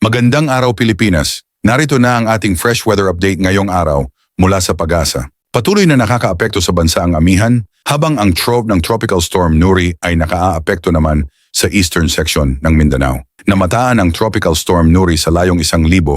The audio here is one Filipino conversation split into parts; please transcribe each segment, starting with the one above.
Magandang araw Pilipinas. Narito na ang ating fresh weather update ngayong araw mula sa Pag-asa. Patuloy na nakakaapekto sa bansa ang amihan habang ang trough ng Tropical Storm Nuri ay nakaaapekto naman sa eastern section ng Mindanao. Namataan ang Tropical Storm Nuri sa layong 1,200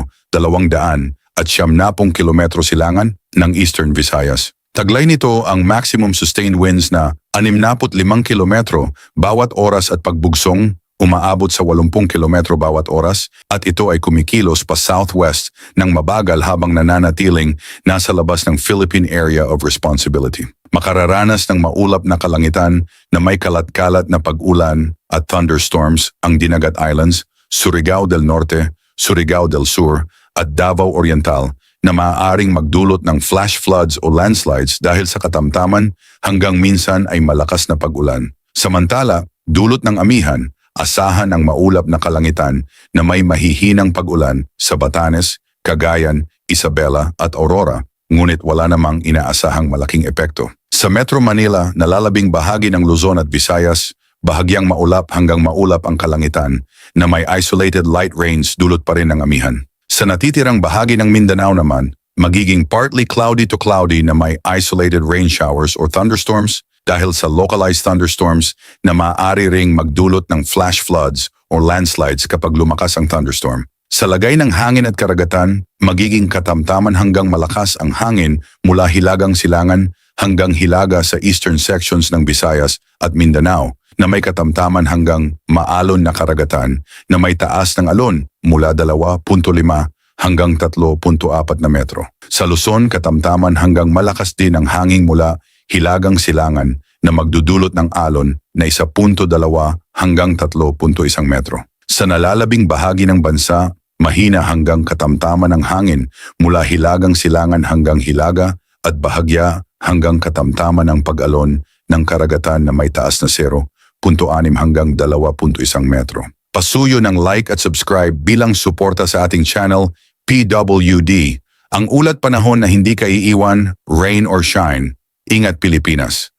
at 70 kilometro silangan ng Eastern Visayas. Taglay nito ang maximum sustained winds na 65 kilometro bawat oras at pagbugsong umaabot sa 80 kilometro bawat oras at ito ay kumikilos pa southwest ng mabagal habang nananatiling nasa labas ng Philippine Area of Responsibility. Makararanas ng maulap na kalangitan na may kalat-kalat na pag-ulan at thunderstorms ang Dinagat Islands, Surigao del Norte, Surigao del Sur at Davao Oriental na maaaring magdulot ng flash floods o landslides dahil sa katamtaman hanggang minsan ay malakas na pag-ulan. Samantala, dulot ng amihan, asahan ang maulap na kalangitan na may mahihinang pag-ulan sa Batanes, Cagayan, Isabela at Aurora, ngunit wala namang inaasahang malaking epekto. Sa Metro Manila, nalalabing bahagi ng Luzon at Visayas, bahagyang maulap hanggang maulap ang kalangitan na may isolated light rains dulot pa rin ng amihan. Sa natitirang bahagi ng Mindanao naman, magiging partly cloudy to cloudy na may isolated rain showers or thunderstorms dahil sa localized thunderstorms na maaari ring magdulot ng flash floods or landslides kapag lumakas ang thunderstorm. Sa lagay ng hangin at karagatan, magiging katamtaman hanggang malakas ang hangin mula Hilagang Silangan hanggang Hilaga sa eastern sections ng Visayas at Mindanao na may katamtaman hanggang maalon na karagatan na may taas ng alon mula 2.5 hanggang 3.4 na metro. Sa Luzon, katamtaman hanggang malakas din ang hangin mula Hilagang Silangan na magdudulot ng alon na 1.2 hanggang 3.1 metro. Sa nalalabing bahagi ng bansa, mahina hanggang katamtaman ang hangin mula Hilagang Silangan hanggang Hilaga at bahagya hanggang katamtaman ang pag-alon ng karagatan na may taas na 0.6 hanggang 2.1 metro. Pasuyo ng like at subscribe bilang suporta sa ating channel PWD. Ang ulat panahon na hindi ka iiwan, rain or shine. Ingat Pilipinas!